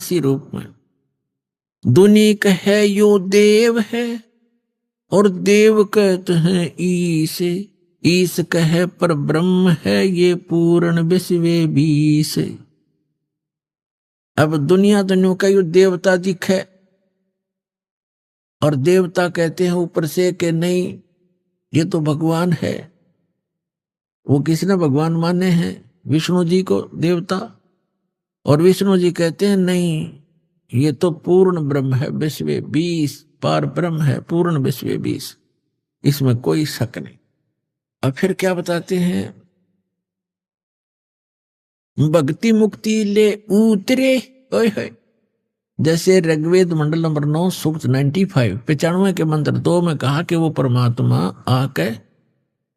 इसी रूप में। दुनि कहे यो देव है और देव कहते हैं ईस, ईस कहे पर ब्रह्म है ये पूर्ण विश्वे बीस। अब दुनिया दुनिया का यो देवता दिखे और देवता कहते हैं ऊपर से कि नहीं ये तो भगवान है। वो किसने भगवान माने हैं? विष्णु जी को देवता, और विष्णु जी कहते हैं नहीं ये तो पूर्ण ब्रह्म है, विश्वे बीस, पार ब्रह्म है, पूर्ण विश्वे बीस, इसमें कोई शक नहीं। अब फिर क्या बताते हैं? भक्ति मुक्ति ले उतरे, ओए होए, जैसे ऋग्वेद मंडल नंबर 9 सूक्त 95 के मंत्र 2 में कहा कि वो परमात्मा आके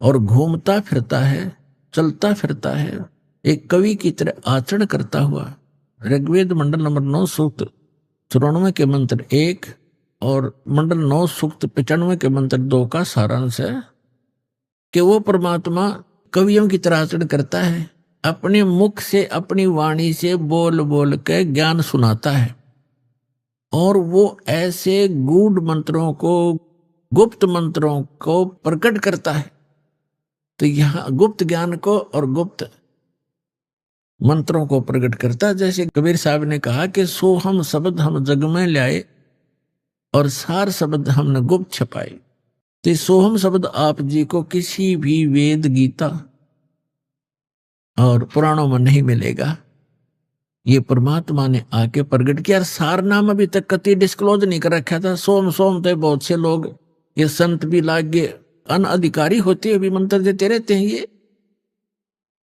और घूमता फिरता है, चलता फिरता है, एक कवि की तरह आचरण करता हुआ। ऋग्वेद मंडल नंबर 9 सूक्त 94 के मंत्र 1 और मंडल 9 सूक्त 95 के मंत्र 2 का सारांश है कि वो परमात्मा कवियों की तरह आचरण करता है, अपने मुख से अपनी वाणी से बोल बोल के ज्ञान सुनाता है, और वो ऐसे गूढ़ मंत्रों को, गुप्त मंत्रों को प्रकट करता है। तो यहां गुप्त ज्ञान को और गुप्त मंत्रों को प्रकट करता है। जैसे कबीर साहब ने कहा कि सो हम शब्द हम जग में लाए और सार शब्द हमने गुप्त छपाए। तो सोहम शब्द आप जी को किसी भी वेद, गीता और पुराणों में नहीं मिलेगा। ये परमात्मा ने आके प्रकट किया। सार नाम अभी तक कति डिस्क्लोज नहीं कर रखा था। सोम सोम तो बहुत से लोग, ये संत भी लागे अनअधिकारी होते हुए मंत्र देते रहते हैं। ये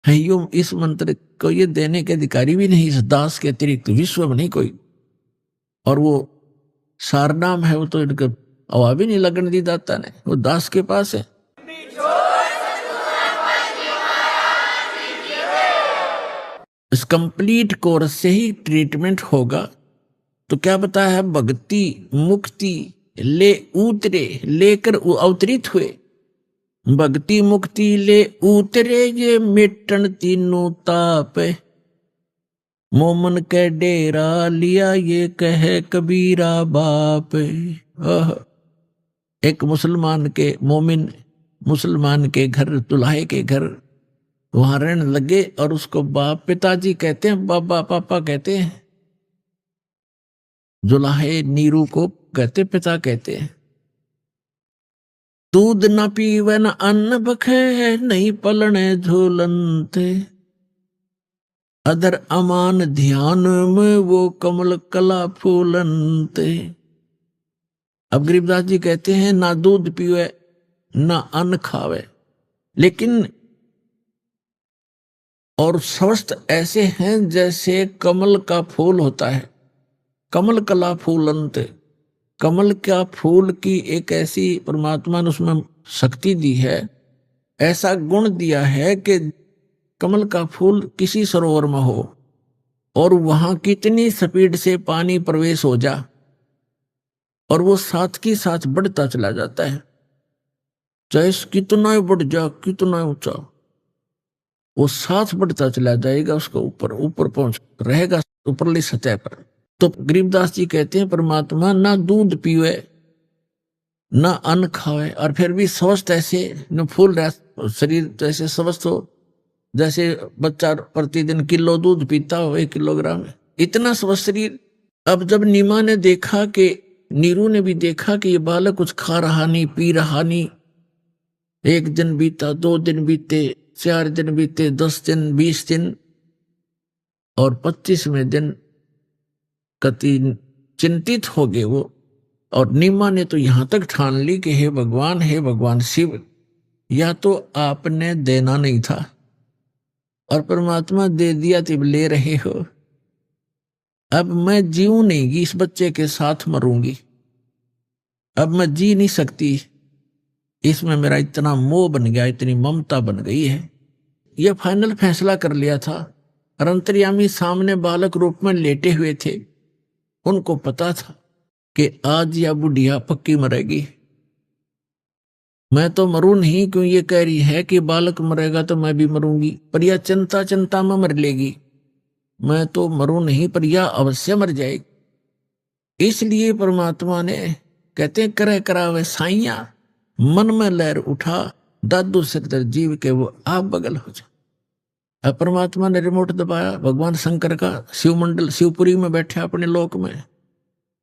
है यो इस मंत्र को ये देने के अधिकारी भी नहीं, इस दास के अतिरिक्त विश्व में नहीं कोई। और वो सार नाम है, वो तो इनका हवा भी नहीं लगने दी दाता ने, वो दास के पास है। इस कंप्लीट कोर्स से ही ट्रीटमेंट होगा। तो क्या बताया है? भक्ति मुक्ति ले उतरे, लेकर अवतरित हुए। भक्ति मुक्ति ले उतरे ये मिटन तीनों ताप, मोमन के डेरा लिया ये कहे कबीरा बाप। एक मुसलमान के, मोमिन मुसलमान के घर, दुल्हे के घर वहां रहने लगे और उसको बाप, पिताजी कहते हैं, बाबा पापा कहते हैं। दुल्हे नीरू को कहते पिता कहते हैं। दूध न पीवे न अन्न बखे, नहीं पलने झूलनते, अदर अमान ध्यान में वो कमल कला फूलनते। अब गरीबदास जी कहते हैं ना दूध पीवे ना अन्न खावे, लेकिन और स्वस्थ ऐसे हैं जैसे कमल का फूल होता है। कमल कला फूलंत, कमल का फूल की एक ऐसी परमात्मा ने उसमें शक्ति दी है, ऐसा गुण दिया है कि कमल का फूल किसी सरोवर में हो और वहां कितनी स्पीड से पानी प्रवेश हो जा और वो साथ की साथ बढ़ता चला जाता है। चाहे कितना बढ़ जा, कितना ऊंचा, वो साथ बढ़ता चला जाएगा, उसको ऊपर ऊपर पहुंच रहेगा, ऊपरली सतह पर। तो गरीबदास जी कहते हैं परमात्मा ना दूध पीवे ना अन्न खावे और फिर भी स्वस्थ ऐसे न फूल रहा शरीर, जैसे स्वस्थ हो जैसे बच्चा प्रतिदिन किलो दूध पीता हो, 1 किलोग्राम, इतना स्वस्थ शरीर। अब जब नीमा ने देखा कि, नीरू ने भी देखा कि ये बालक कुछ खा रहा नहीं, पी रहा नहीं, 1 दिन बीता, 2 दिन बीते, 4 दिन बीते, 10 दिन, 20 दिन और 25वें दिन कति चिंतित हो गए वो। और नीमा ने तो यहां तक ठान ली कि हे भगवान शिव, या तो आपने देना नहीं था और परमात्मा दे दिया तो ले रहे हो। अब मैं जीऊं नहीं, इस बच्चे के साथ मरूंगी, अब मैं जी नहीं सकती, इसमें मेरा इतना मोह बन गया, इतनी ममता बन गई है। यह फाइनल फैसला कर लिया था। और अंतर्यामी सामने बालक रूप में लेटे हुए थे, उनको पता था कि आज या बुढ़िया पक्की मरेगी। मैं तो मरूं नहीं, क्यों ये कह रही है कि बालक मरेगा तो मैं भी मरूंगी, पर यह चिंता चिंता में मर लेगी। मैं तो मरूं नहीं पर यह अवश्य मर जाएगी। इसलिए परमात्मा ने कहते हैं करे करावे साइया, मन में लहर उठा, दादू सिरदर जीव के वो आप बगल हो जा। अब परमात्मा ने रिमोट दबाया, भगवान शंकर का शिवमंडल शिवपुरी में बैठे अपने लोक में,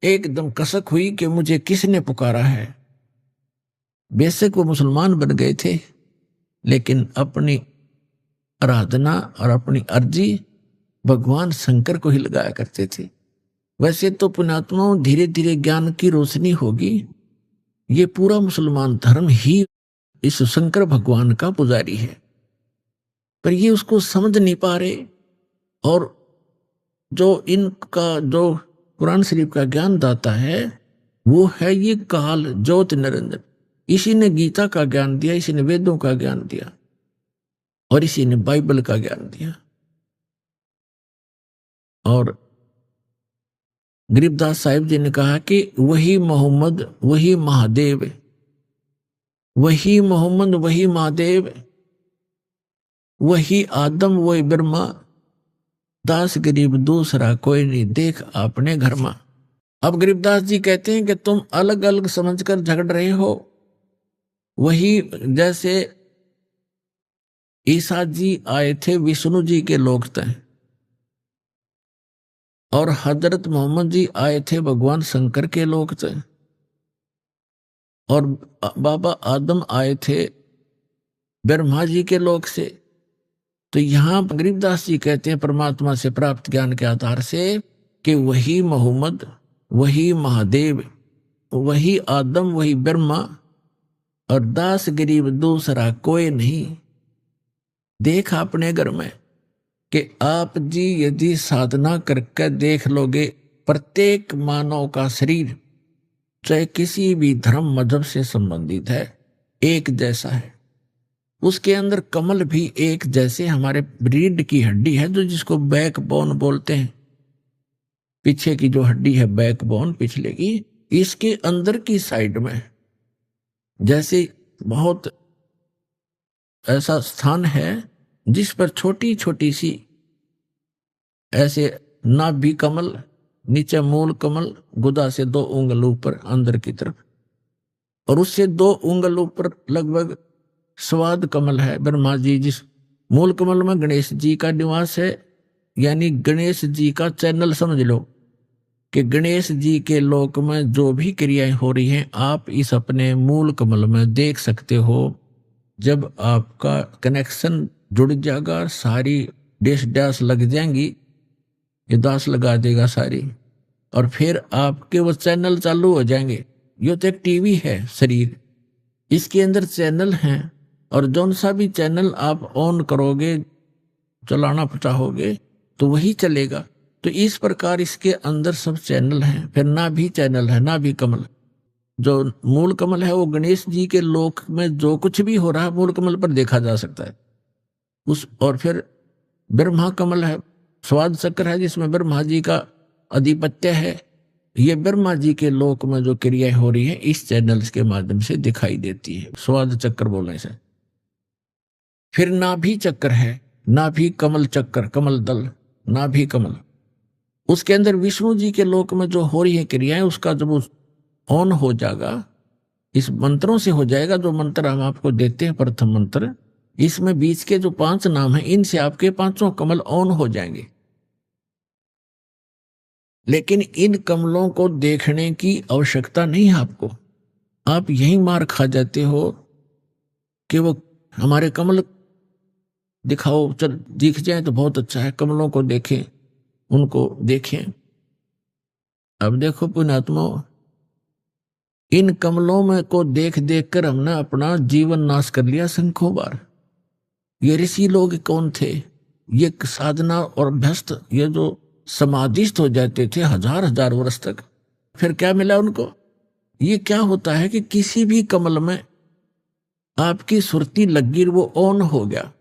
एकदम कसक हुई कि मुझे किसने पुकारा है। बेशक वो मुसलमान बन गए थे, लेकिन अपनी आराधना और अपनी अर्जी भगवान शंकर को ही लगाया करते थे। वैसे तो पुण्यात्माओं धीरे धीरे ज्ञान की रोशनी होगी, ये पूरा मुसलमान धर्म ही इस शंकर भगवान का पुजारी है, पर ये उसको समझ नहीं पा रहे। और जो इनका जो कुरान शरीफ का ज्ञान दाता है वो है ये काल ज्योत निरंजन। इसी ने गीता का ज्ञान दिया, इसी ने वेदों का ज्ञान दिया और इसी ने बाइबल का ज्ञान दिया। और गरीबदास साहिब जी ने कहा कि वही मोहम्मद वही महादेव, वही मोहम्मद वही महादेव, वही आदम वही ब्रह्मा, दास गरीब दूसरा कोई नहीं, देख अपने घर में। अब गरीबदास जी कहते हैं कि तुम अलग अलग समझकर झगड़ रहे हो। वही जैसे ईसा जी आए थे विष्णु जी के लोक तय, और हजरत मोहम्मद जी आए थे भगवान शंकर के लोक तय, और बाबा आदम आए थे ब्रह्मा जी के लोक से। तो यहां गरीबदास जी कहते हैं परमात्मा से प्राप्त ज्ञान के आधार से कि वही मोहम्मद वही महादेव, वही आदम वही ब्रह्मा, और दास गरीब दूसरा कोई नहीं, देख अपने घर में। कि आप जी यदि साधना करके देख लोगे, प्रत्येक मानव का शरीर चाहे किसी भी धर्म मजहब से संबंधित है एक जैसा है। उसके अंदर कमल भी एक जैसे हमारे रीढ़ की हड्डी है, जो जिसको बैकबोन बोलते हैं, पीछे की जो हड्डी है बैकबोन पिछले की, इसके अंदर की साइड में जैसे बहुत ऐसा स्थान है जिस पर छोटी छोटी सी ऐसे नाभि कमल, नीचे मूल कमल, गुदा से 2 उंगल ऊपर अंदर की तरफ, और उससे 2 उंगल ऊपर लगभग स्वाद कमल है ब्रह्मा जी। जिस मूल कमल में गणेश जी का निवास है, यानी गणेश जी का चैनल समझ लो कि गणेश जी के लोक में जो भी क्रियाएं हो रही हैं आप इस अपने मूल कमल में देख सकते हो। जब आपका कनेक्शन जुड़ जाएगा, सारी डैश डैश लग जाएंगी, ये दास लगा देगा सारी, और फिर आपके वो चैनल चालू हो जाएंगे। ये तो एक टीवी है शरीर, इसके अंदर चैनल हैं, और जौन सा भी चैनल आप ऑन करोगे, चलाना चाहोगे तो वही चलेगा। तो इस प्रकार इसके अंदर सब चैनल हैं। फिर ना भी चैनल है, ना भी कमल। जो मूल कमल है वो गणेश जी के लोक में जो कुछ भी हो रहा है मूल कमल पर देखा जा सकता है उस। और फिर ब्रह्मा कमल है, स्वाद चक्र है, जिसमें ब्रह्मा जी का अधिपत्य है। ये ब्रह्मा जी के लोक में जो क्रियाएं हो रही है इस चैनल्स के माध्यम से दिखाई देती है, स्वाद चक्र बोलने से। फिर नाभि चक्र है, नाभि कमल चक्र, कमल दल, नाभि कमल, उसके अंदर विष्णु जी के लोक में जो हो रही है क्रियाएं, उसका जब ऑन हो जाएगा, इस मंत्रों से हो जाएगा। जो मंत्र हम आपको देते हैं प्रथम मंत्र, इसमें बीच के जो 5 नाम हैं, इनसे आपके 5 कमल ऑन हो जाएंगे। लेकिन इन कमलों को देखने की आवश्यकता नहीं है आपको, आप यही मार खा जाते हो कि वो हमारे कमल दिखाओ, चल दिख जाए तो बहुत अच्छा है, कमलों को देखें, उनको देखें। अब देखो पुण्यात्मा, इन कमलों में को देख देख कर हमने अपना जीवन नाश कर लिया संख्यों बार। ये ऋषि लोग कौन थे? ये साधना और अभ्यस्त, ये जो समाधिस्थ हो जाते थे 1000 वर्ष तक, फिर क्या मिला उनको? ये क्या होता है कि किसी भी कमल में आपकी सुरती लगी, वो ऑन हो गया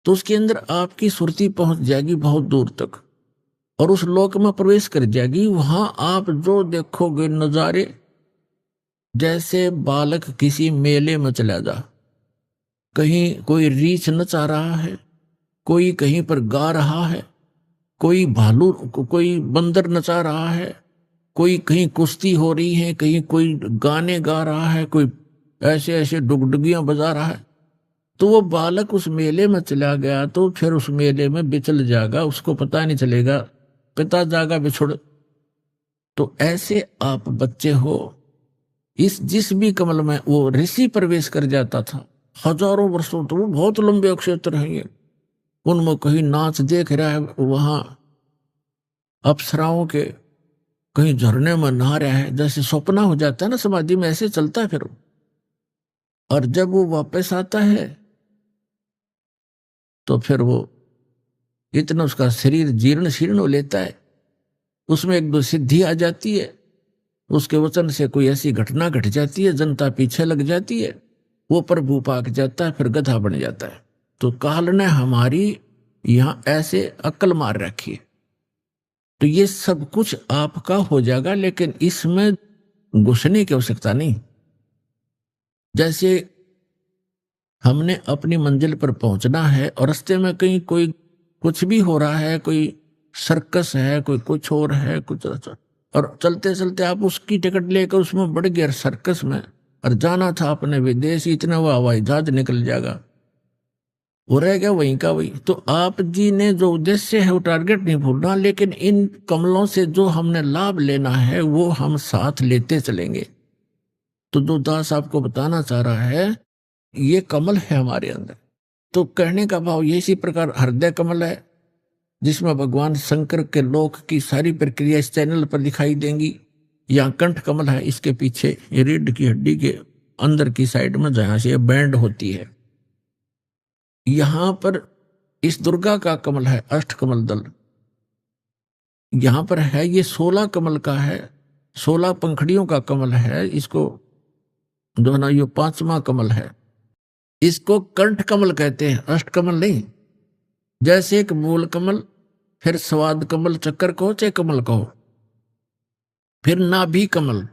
तो उसके अंदर आपकी सुरती पहुंच जाएगी बहुत दूर तक, और उस लोक में प्रवेश कर जाएगी। वहां आप जो देखोगे नजारे, जैसे बालक किसी मेले में चला जा, कहीं कोई रीछ नचा रहा है, कोई कहीं पर गा रहा है, कोई भालू, कोई बंदर नचा रहा है, कोई कहीं कुश्ती हो रही है, कहीं कोई गाने गा रहा है, कोई ऐसे ऐसे डुगडुगियां बजा रहा है। तो वो बालक उस मेले में चला गया तो फिर उस मेले में बिचल जाएगा, उसको पता नहीं चलेगा, पिता जागा बिछुड़। तो ऐसे आप बच्चे हो, इस जिस भी कमल में वो ऋषि प्रवेश कर जाता था हजारों वर्षों, तो वो बहुत लंबे क्षेत्र हैं ये, उनमें कहीं नाच देख रहा है, वहां अप्सराओं के, कहीं झरने में नहा रहा है, जैसे सपना हो जाता है ना समाधि में, ऐसे चलता है फिर वो। और जब वो वापस आता है तो फिर वो इतना उसका शरीर जीर्ण शीर्ण हो लेता है, उसमें एक दो सिद्धि आ जाती है, उसके वचन से कोई ऐसी घटना घट जाती है, जनता पीछे लग जाती है, वो प्रभु पाक जाता है, फिर गधा बन जाता है। तो काल ने हमारी यहां ऐसे अक्ल मार रखी है। तो ये सब कुछ आपका हो जाएगा, लेकिन इसमें घुसने की आवश्यकता नहीं। जैसे हमने अपनी मंजिल पर पहुंचना है और रास्ते में कहीं कोई कुछ भी हो रहा है, कोई सर्कस है, कोई कुछ और है, कुछ, और चलते चलते आप उसकी टिकट लेकर उसमें बढ़ गए सर्कस में, और जाना था अपने विदेश, इतना वो हवाई जहाज निकल जाएगा, वो रह गया वहीं का वही। तो आप जी ने जो उद्देश्य है वो टारगेट नहीं भूलना, लेकिन इन कमलों से जो हमने लाभ लेना है वो हम साथ लेते चलेंगे। तो जो दास आपको बताना चाह रहा है, ये कमल है हमारे अंदर। तो कहने का भाव ये, इसी प्रकार हृदय कमल है जिसमें भगवान शंकर के लोक की सारी प्रक्रिया इस चैनल पर दिखाई देंगी। यहाँ कंठ कमल है, इसके पीछे ये रीढ़ की हड्डी के अंदर की साइड में जहां से ये बैंड होती है, यहां पर इस दुर्गा का कमल है, अष्ट कमल दल यहां पर है, ये 16 कमल का है, 16 पंखड़ियों का कमल है, इसको जो है ना ये 5वां कमल है, इसको कंठ कमल कहते हैं, अष्ट कमल नहीं। जैसे एक मूल कमल, फिर स्वाद कमल, चक्कर कहो चाहे कमल कहो, फिर नाभि कमल,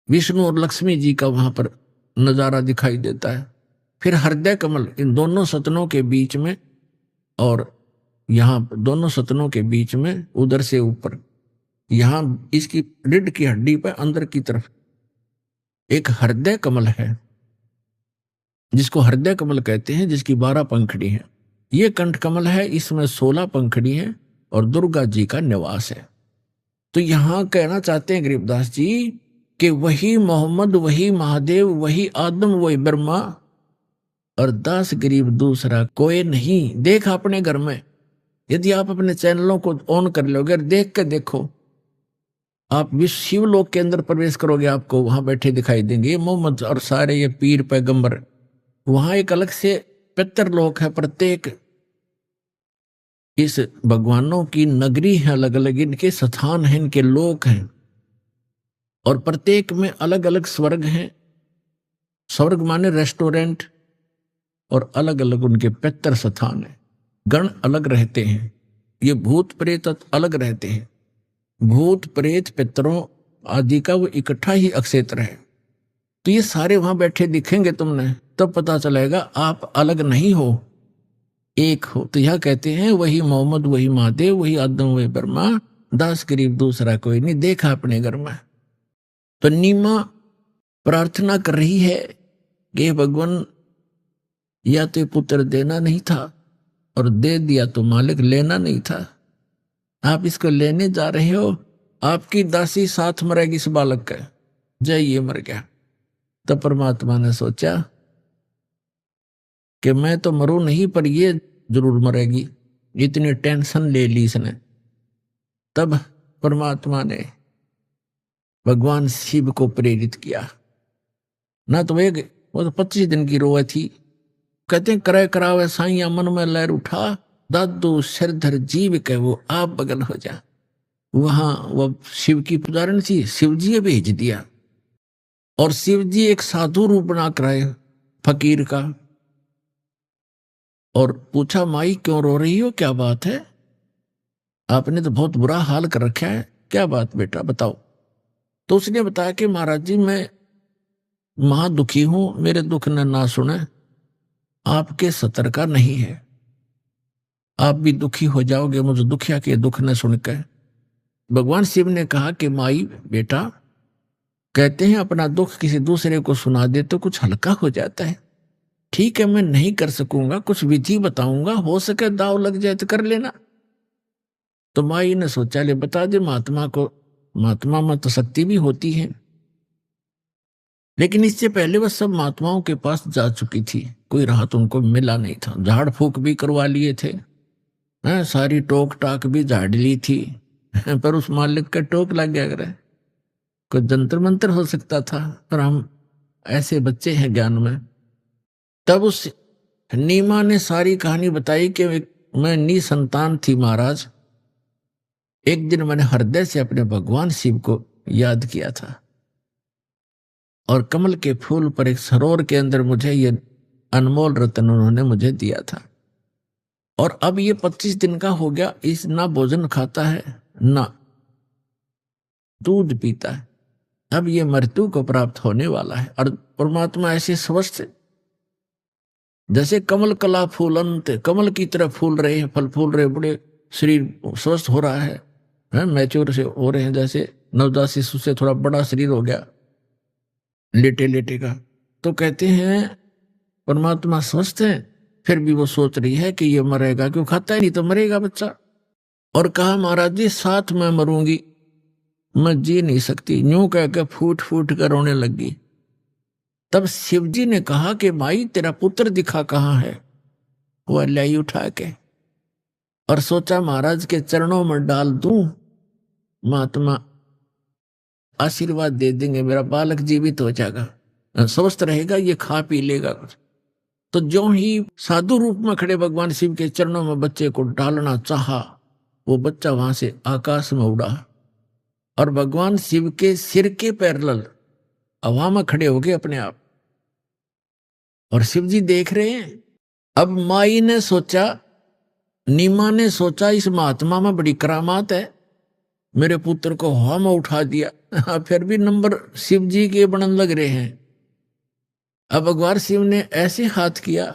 विष्णु और लक्ष्मी जी का वहां पर नजारा दिखाई देता है, फिर हृदय कमल इन दोनों सतनों के बीच में, और यहां दोनों सतनों के बीच में उधर से ऊपर, यहां इसकी रीढ़ की हड्डी पर अंदर की तरफ एक हृदय कमल है, जिसको हृदय कमल कहते हैं, जिसकी 12 पंखड़ी है। ये कंठ कमल है, इसमें 16 पंखड़ी है और दुर्गा जी का निवास है। तो यहां कहना चाहते हैं गरीबदास जी कि वही मोहम्मद, वही महादेव, वही आदम, वही ब्रह्मा, और दास गरीब दूसरा कोई नहीं। देख अपने घर में, यदि आप अपने चैनलों को ऑन कर लोगे, देख के देखो, आप विश्व शिवलोक के अंदर प्रवेश करोगे, आपको वहां बैठे दिखाई देंगे मोहम्मद और सारे ये पीर पैगंबर। वहां एक अलग से पितरलोक है, प्रत्येक इस भगवानों की नगरी है, अलग अलग इनके स्थान हैं, इनके लोक हैं, और प्रत्येक में अलग अलग स्वर्ग हैं। स्वर्ग माने रेस्टोरेंट, और अलग अलग उनके पितर स्थान है, गण अलग रहते हैं। ये भूत प्रेत अलग रहते हैं, भूत प्रेत पितरों आदि का वो इकट्ठा ही अक्षेत्र है। तो ये सारे वहां बैठे दिखेंगे तुमने, तब पता चलेगा आप अलग नहीं हो, एक हो। तो यह कहते हैं वही मोहम्मद, वही महादेव, वही आदम, वही ब्रह्मा, दास गरीब दूसरा कोई नहीं। देखा अपने घर में। तो नीमा प्रार्थना कर रही है कि भगवान, या तो पुत्र देना नहीं था, और दे दिया तो मालिक लेना नहीं था, आप इसको लेने जा रहे हो, आपकी दासी साथ मरेगी इस बालक का। जय, ये मर गया। तो परमात्मा ने सोचा कि मैं तो मरूं नहीं, पर ये जरूर मरेगी, इतनी टेंशन ले ली इसने। तब परमात्मा ने भगवान शिव को प्रेरित किया ना, तो वो तो 25 दिन की रोए थी। कहते हैं करे करावे साइया मन में लहर उठा, दादू सिरधर जीव के वो आप बगल हो जा। वहां वो शिव की पुजारण थी, शिव जी ने भेज दिया, और शिव जी एक साधु रूप बना कर आए फकीर का, और पूछा माई क्यों रो रही हो, क्या बात है, आपने तो बहुत बुरा हाल कर रखा है, क्या बात बेटा बताओ। तो उसने बताया कि महाराज जी मैं महा दुखी हूं, मेरे दुख ने ना सुने, आपके सतर का नहीं है, आप भी दुखी हो जाओगे मुझे दुखिया के दुख न सुनकर। भगवान शिव ने कहा कि माई बेटा, कहते हैं अपना दुख किसी दूसरे को सुना दे तो कुछ हल्का हो जाता है। ठीक है, मैं नहीं कर सकूंगा, कुछ विधि बताऊंगा, हो सके दाव लग जाए तो कर लेना। तो माई ने सोचा ले बता दे महात्मा को, महात्मा में तो शक्ति भी होती है। लेकिन इससे पहले वह सब महात्माओं के पास जा चुकी थी, कोई राहत उनको मिला नहीं था। झाड़ फूक भी करवा लिए थे, सारी टोक टाक भी झाड़ ली थी पर उस मालिक का टोक लग गया करे। कोई जंतर मंतर हो सकता था, पर हम ऐसे बच्चे हैं ज्ञान में। तब उस नीमा ने सारी कहानी बताई कि मैं निसंतान थी महाराज। एक दिन मैंने हृदय से अपने भगवान शिव को याद किया था और कमल के फूल पर एक सरोवर के अंदर मुझे ये अनमोल रत्न उन्होंने मुझे दिया था। और अब ये 25 दिन का हो गया, इस ना भोजन खाता है ना दूध पीता है। अब ये मृत्यु को प्राप्त होने वाला है। और परमात्मा ऐसे स्वस्थ जैसे कमल कला फूलंत, कमल की तरह फूल रहे हैं, फल फूल रहे, बड़े शरीर स्वस्थ हो रहा है, मैच्योर से हो रहे हैं। जैसे नवजात शिशु से थोड़ा बड़ा शरीर हो गया लेटे लेटे का। तो कहते हैं परमात्मा स्वस्थ है, फिर भी वो सोच रही है कि ये मरेगा, क्यों खाता है नहीं तो मरेगा बच्चा। और कहा महाराज जी साथ में मरूंगी, मैं जी नहीं सकती। यूं कह के फूट फूट कर रोने लगी। तब शिवजी ने कहा कि माई तेरा पुत्र दिखा कहाँ है। वह लाई उठा के और सोचा महाराज के चरणों में डाल दूं, महात्मा आशीर्वाद दे देंगे, मेरा बालक जीवित हो जाएगा, स्वस्थ रहेगा, ये खा पी लेगा कुछ। तो जो ही साधु रूप में खड़े भगवान शिव के चरणों में बच्चे को डालना चाहा, वो बच्चा वहां से आकाश में उड़ा और भगवान शिव के सिर के पैरेलल हवा में खड़े हो गए अपने आप। और शिव जी देख रहे हैं। अब माई ने सोचा, नीमा ने सोचा इस महात्मा में बड़ी करामात है, मेरे पुत्र को हवा में उठा दिया। फिर भी नंबर शिव जी के बनन लग रहे हैं। अब भगवान शिव ने ऐसे हाथ किया,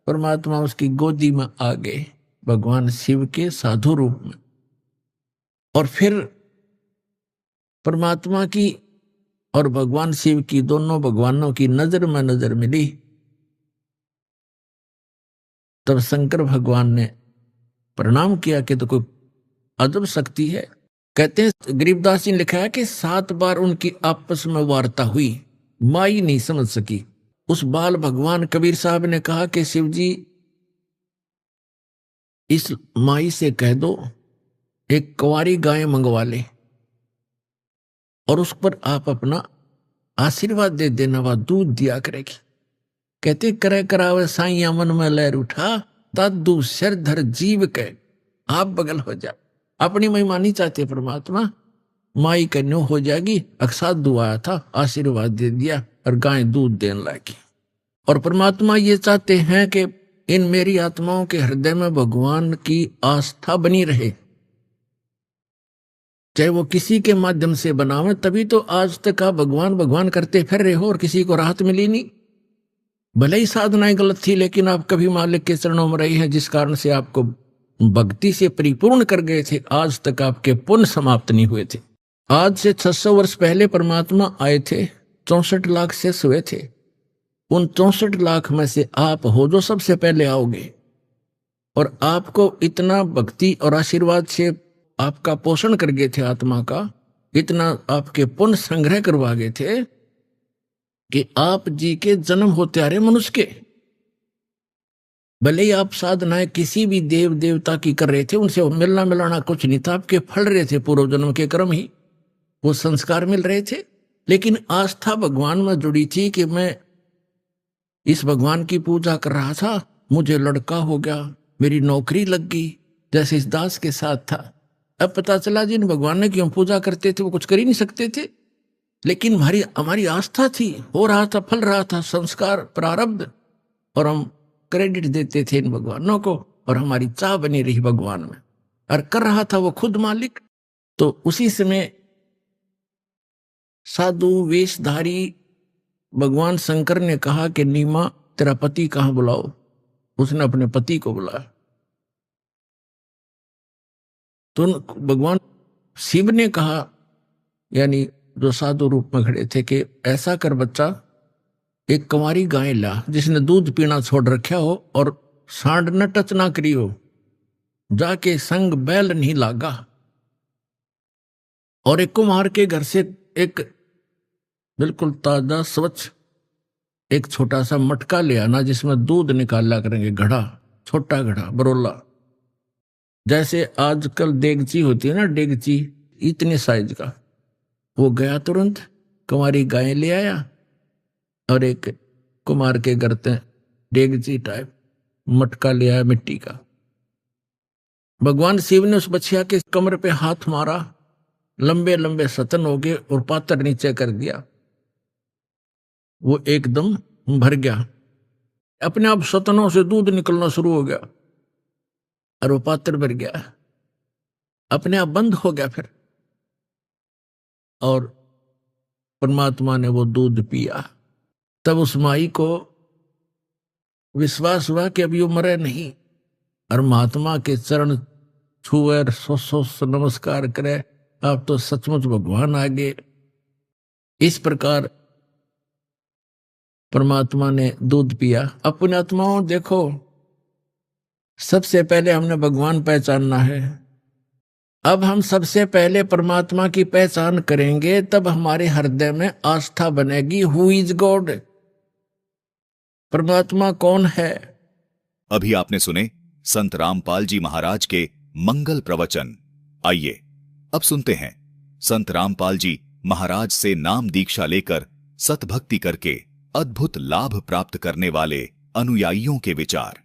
परमात्मा उसकी गोदी में आ गए भगवान शिव के साधु रूप में। और फिर परमात्मा की और भगवान शिव की, दोनों भगवानों की नजर में नजर मिली। तब शंकर भगवान ने प्रणाम किया कि तो कोई अजब शक्ति है। कहते हैं गरीबदास जी ने लिखा है कि 7 बार उनकी आपस में वार्ता हुई, माई नहीं समझ सकी। उस बाल भगवान कबीर साहब ने कहा कि शिव जी इस माई से कह दो एक कुंवारी गाय मंगवा ले और उस पर आप अपना आशीर्वाद दे देना, वह दूध दिया करेगी। कहते करे करावे साइया मन में लहर उठा, तदु सिर धर जीव के आप बगल हो जा। अपनी महिमा नहीं चाहते परमात्मा, माई का न्यू हो जाएगी। अक्साद दुआया था, आशीर्वाद दे दिया और गाय दूध देने लगी। और परमात्मा ये चाहते हैं कि इन मेरी आत्माओं के हृदय में भगवान की आस्था बनी रहे, चाहे वो किसी के माध्यम से बनावे। तभी तो आज तक आप भगवान भगवान करते फिर रहे हो और किसी को राहत मिली नहीं। भले ही साधनाएं गलत थी, लेकिन आप कभी मालिक के चरणों में रहे हैं, जिस कारण से आपको भक्ति से परिपूर्ण कर गए थे। आज तक आपके पुण्य समाप्त नहीं हुए थे। आज से 600 वर्ष पहले परमात्मा आए थे, 64 लाख से हुए थे। उन 64 लाख में से आप हो जो सबसे पहले आओगे। और आपको इतना भक्ति और आशीर्वाद से आपका पोषण कर गए थे आत्मा का, इतना आपके पुण्य संग्रह करवा गए थे कि आप जी के जन्म होते आ रहे मनुष्य के। भले ही आप साधनाएं किसी भी देव देवता की कर रहे थे, उनसे मिलना मिलाना कुछ नहीं था, आपके फल रहे थे पूर्व जन्म के कर्म ही, वो संस्कार मिल रहे थे। लेकिन आस्था भगवान में जुड़ी थी कि मैं इस भगवान की पूजा कर रहा था, मुझे लड़का हो गया, मेरी नौकरी लग गई, जैसे इस दास के साथ था। अब पता चला जिन भगवान ने क्यों पूजा करते थे वो कुछ कर ही नहीं सकते थे, लेकिन हमारी आस्था थी, हो रहा था, फल रहा था, संस्कार प्रारब्ध, और हम क्रेडिट देते थे इन भगवानों को, और हमारी चाह बनी रही भगवान में, और कर रहा था वो खुद मालिक। तो उसी समय साधु वेशधारी भगवान शंकर ने कहा कि नीमा तेरा पति कहाँ बुलाओ। उसने अपने पति को बुलाया तो भगवान शिव ने कहा, यानी जो साधु रूप में खड़े थे, कि ऐसा कर बच्चा, एक कुंवारी गाय ला जिसने दूध पीना छोड़ रखा हो और सांड न टच ना करी हो, जाके संग बैल नहीं लागा, और एक कुम्हार के घर से एक बिल्कुल ताजा स्वच्छ एक छोटा सा मटका ले आना जिसमें दूध निकाला करेंगे, घड़ा, छोटा घड़ा, बरोला, जैसे आजकल देगची होती है ना, डेगची इतने साइज का। वो गया तुरंत, कुंवारी गाय ले आया और एक कुमार के घर से डेगची टाइप मटका ले आया मिट्टी का। भगवान शिव ने उस बछिया के कमर पे हाथ मारा, लंबे लंबे सतन हो गए और पात्र नीचे कर दिया। वो एकदम भर गया, अपने आप सतनों से दूध निकलना शुरू हो गया और वो पात्र भर गया, अपने आप बंद हो गया फिर। और परमात्मा ने वो दूध पिया। तब उस माई को विश्वास हुआ कि अभी वो मरे नहीं, और महात्मा के चरण छुए, सो नमस्कार करे, आप तो सचमुच भगवान आ गए। इस प्रकार परमात्मा ने दूध पिया। अपने आत्माओं देखो, सबसे पहले हमने भगवान पहचानना है। अब हम सबसे पहले परमात्मा की पहचान करेंगे, तब हमारे हृदय में आस्था बनेगी। हु इज गॉड, परमात्मा कौन है। अभी आपने सुने संत रामपाल जी महाराज के मंगल प्रवचन। आइए अब सुनते हैं संत रामपाल जी महाराज से नाम दीक्षा लेकर सतभक्ति करके अद्भुत लाभ प्राप्त करने वाले अनुयायियों के विचार।